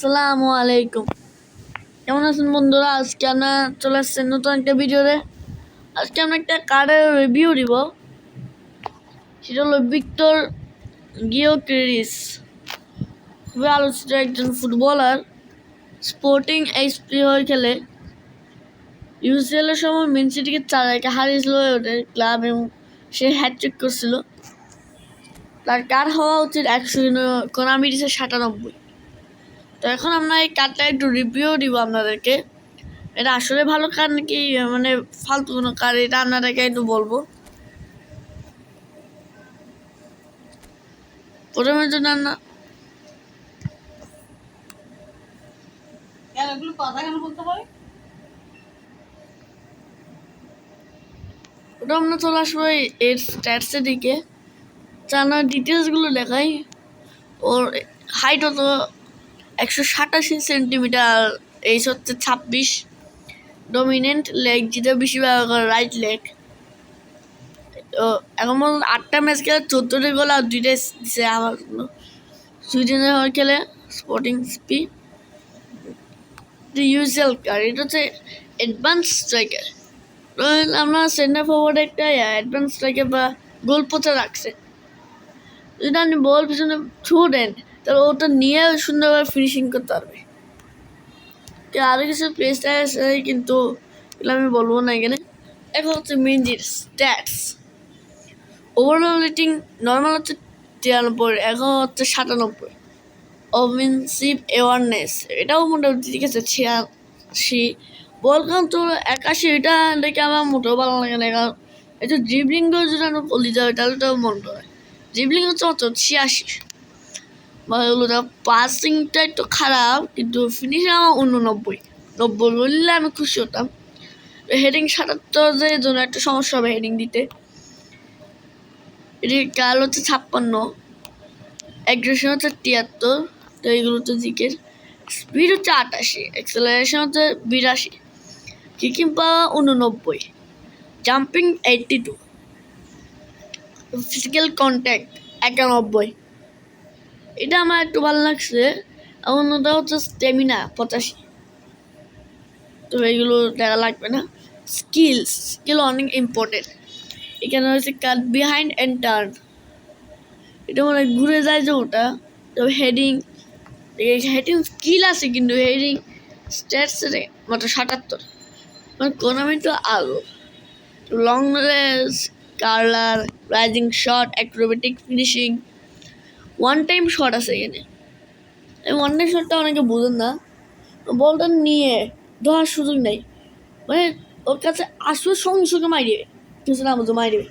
আসসালামু আলাইকুম। কেমন আছেন বন্ধুরা? আজকে আমরা চলে আসছেন নতুন একটা ভিডিওতে। আজকে আমরা একটা কার্ডের রিভিউ দিব। সেটা হলো ভিক্টর গিওকেরিস। খুবই আলোচিত একজন ফুটবলার, স্পোর্টিং এইচপি হয়ে খেলে। ইউসিএল এর সময় ম্যান সিটিকে 4-1 হারিয়েছিল ওদের ক্লাব এবং সে হ্যাটট্রিক করছিল। তার কার্ড হওয়া উচিত 100, কোনামি দিছে 97। তো এখন আমরা এই কার্ডটা একটু রিভিউ দিব আপনাদেরকে। এটা আসলে ভালো কার নাকি মানে ফালতু কোনো কার, এটা আপনাদেরকে একটু বলবো। প্রথমে জন্য না ওটা আমরা চলে আসবো এর স্ট্যাটসের দিকে। চানার ডিটেলসগুলো দেখাই। ওর হাইট হতো 187 সেন্টিমিটার, এইচ হচ্ছে 26। ডমিনেন্ট লেগ, যেটা বেশিরভাগ রাইট লেগ। তো এখন পর্যন্ত 8টা ম্যাচ খেলে 14টা গোল আর 2টা দিচ্ছে আমার জন্য। সুইডেনের হয়ে খেলে স্পোর্টিং স্পি। ইউজুয়াল কার, এটা হচ্ছে অ্যাডভান্স স্ট্রাইকার। আমরা সেন্টার ফরওয়ার্ড একটা অ্যাডভান্স স্ট্রাইকার বা গোল পোচা রাখছে। যদি আপনি বল পিছনে ছুট দেন তাহলে ওটা নিয়ে সুন্দরভাবে ফিনিশিং করতে পারবে। আরও কিছু প্লেসটা আছে কিন্তু আমি বলবো না এখানে। এখন হচ্ছে মেনজির স্ট্যাটস। ওভারঅল রেটিং নর্মাল হচ্ছে 93, এখন হচ্ছে 97। অফেন্সিভ অ্যাওয়ারনেস এটাও মোটামুটি ঠিক আছে 86। বল কাউন্ট 81, এটা দেখে আমার মোটেও ভালো লাগে না, কারণ একটু ড্রিবলিং করে যদি আমরা বলি যাবে তাহলে তো মন করে। ড্রিবলিং হচ্ছে অত 86। পাসিংটা একটু খারাপ, কিন্তু ফিনিশিং আমার 89। 90 বললে আমি খুশি হতাম। হেডিং 77 জন্য একটা সমস্যা হবে হেডিং দিতে। এটি কাল হচ্ছে 56, অ্যাগ্রেশন হচ্ছে 73। তো এইগুলো তো জিকের। স্পিড হচ্ছে 88, অ্যাক্সেলারেশন হচ্ছে 82, কিকিং পাওয়ার 89, জাম্পিং 82, ফিজিক্যাল কন্ট্যাক্ট 91। এটা আমার একটু ভালো লাগছে। অন্যটা হচ্ছে স্ট্যামিনা 85। তো এইগুলো দেখা লাগবে না। স্কিল অনেক ইম্পর্টেন্ট। এখানে হচ্ছে কাট বিহাইন্ড অ্যান্ড টার্ন, এটা মানে ঘুরে যায় যে ওটা। তো হেডিং স্কিল আছে, কিন্তু হেডিং স্ট্যাটস মাত্র 77। মানে কোনামি তো আলো। Long race, curler, rising shot, acrobatic finishing, one time shot আছে এখানে। এই ওয়ান টাইম শটটা অনেকে বুঝেন না। বলটা নিয়ে ধরার সুযোগ নেই, মানে ওর কাছে আসলে সঙ্গে সঙ্গে মারিয়ে কিছু না বুঝো মারিয়ে,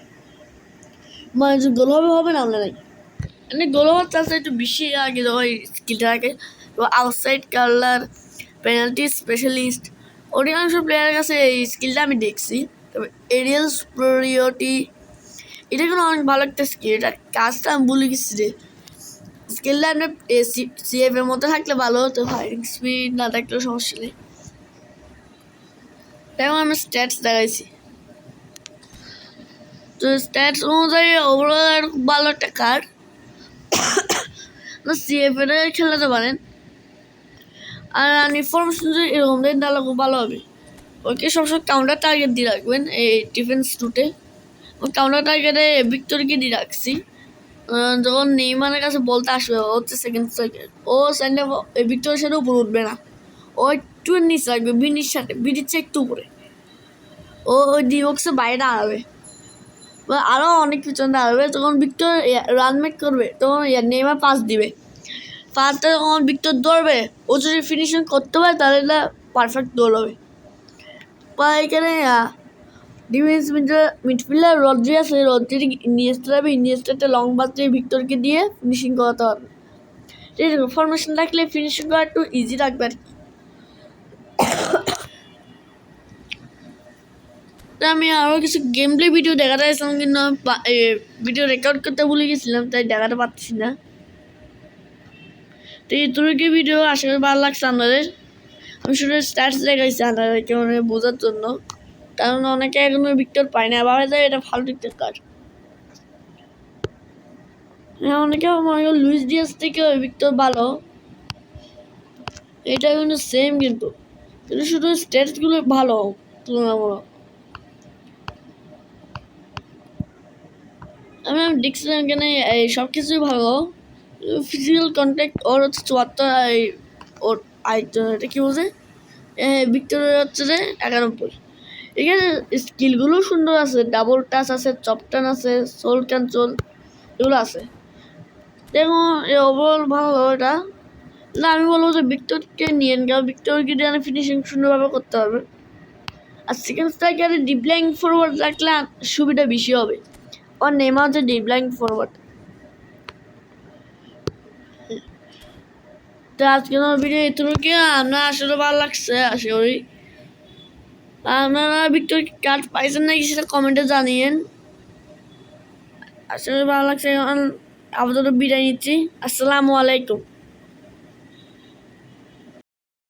মানে যে গোল হবে না আমরা নাই। মানে গোল হওয়ার চান্স একটু বেশি আগে ওই স্কিলটা আগে। তো আউটসাইড কার্লার, পেনাল্টি স্পেশালিস্ট, অধিকাংশ প্লেয়ারের কাছে এই স্কিলটা আমি দেখছি। তবে এরিয়াল সুপিরিয়রিটি, এটা কিন্তু অনেক ভালো একটা স্কিল। এটা কাজটা আমি ভুলে গেছি যে স্কিলটা আপনার সিএফ এর মধ্যে থাকলে ভালো হতো, ফায়ারিং স্পিড না থাকলেও সমস্যা নেই। তেমন আমি স্ট্যাটস দেখাইছি। তো স্ট্যাটস অনুযায়ী ওভারঅল ভালো একটা কার্ড। সিএফ এর খেলাতে পারেন। আর ইনফরমেশন যদি এরকম দেন তাহলে খুব ভালো হবে। ওকে সবসময় কাউন্টার টার্গেট দিয়ে রাখবেন এই ডিফেন্স টুটে। কাউন্টার টার্গেটে ভিক্টরকে দিয়ে রাখছি। যখন নেইমারের কাছে বলতে আসবে, ও হচ্ছে সেকেন্ড স্ট্রাইকার, ও সেন্টার ভিক্টরের সাথে উপরে উঠবে না, ও একটু নিচে রাখবে, বিনির সাথে, বিনির চেয়ে একটু উপরে। ও ওই ডিবক্সে বাইরে দাঁড়াবে বা আরও অনেক পিছনে দাঁড়াবে। তখন ভিক্টর রান মেক করবে, তখন নেইমার পাস দিবে। পাসটা যখন ভিক্টর দৌড়বে, ও যদি ফিনিশিং করতে পারে তাহলে এটা পারফেক্ট দৌড় হবে। বা এখানে ডিফেন্স মিডফিল্ডার রদ্রি আছে, রদ্রি ইনিয়েস্টা যাবে, ইনিয়েস্টাতে লং পাস দিয়ে ভিক্টরকে দিয়ে ফিনিশিং করাতে পারবে। ঠিক আছে, ফরমেশন রাখলে ফিনিশিং করা একটু ইজি রাখবে আর কি। আমি আরও কিছু গেম প্লে ভিডিও দেখাতে চাইছিলাম, কিন্তু ভিডিও রেকর্ড করতে ভুলে গেছিলাম, তাই দেখাতে পারছি না। তো এই তুর্কি ভিডিও আশা করি ভালো লাগছে আপনাদের। আমি শুধু স্ট্যাটস দেখাইছি আপনাদেরকে মানে বোঝার জন্য, কারণ অনেকে এখনো ভিক্টর পায় না, ভাবে যায় এটা ভালো ভিক্টর কাজ। হ্যাঁ, অনেকে মনে করি লুইস ডিয়াস থেকে ভিক্টর ভালো। এটা কিন্তু সেম, কিন্তু কিন্তু শুধু স্ট্যাটসগুলো ভালো তুলনামূলক। আমি দেখছিলাম এখানে এই সব কিছুই ভালো, ফিজিক্যাল কন্ট্যাক্ট ওর হচ্ছে 74, এই ওর আরেকজন এটা কি বলছে ভিক্টোরিয়া হচ্ছে যে 91। এখানে স্কিলগুলো সুন্দর আছে, ডাবল টাচ আছে, চপ টান আছে, সোল কন্ট্রোল এগুলো আছে। দেখো ওভারঅল ভালো এটা। না আমি বলবো যে ভিক্টরকে নিয়ে, কারণ ভিক্টর গিডিয়ানে ফিনিশিং সুন্দরভাবে করতে হবে। আর সেকেন্ড স্ট্রাইকারে ডিপ্লাইং ফরওয়ার্ড রাখলে সুবিধা বেশি হবে। আর নেইমার হচ্ছে ডিপ্লাইং ফরওয়ার্ড। তো আজকে আমার ভিডিও এতটুকু। আপনার আসলে ভালো লাগছে আশা করি। আপনারা ভিক্টর কার্ড পাইছেন নাকি সেটা কমেন্টে জানিয়েন। আসলে ভালো লাগছে। এখন আপাতত বিদায় নিচ্ছি। আসসালামু আলাইকুম।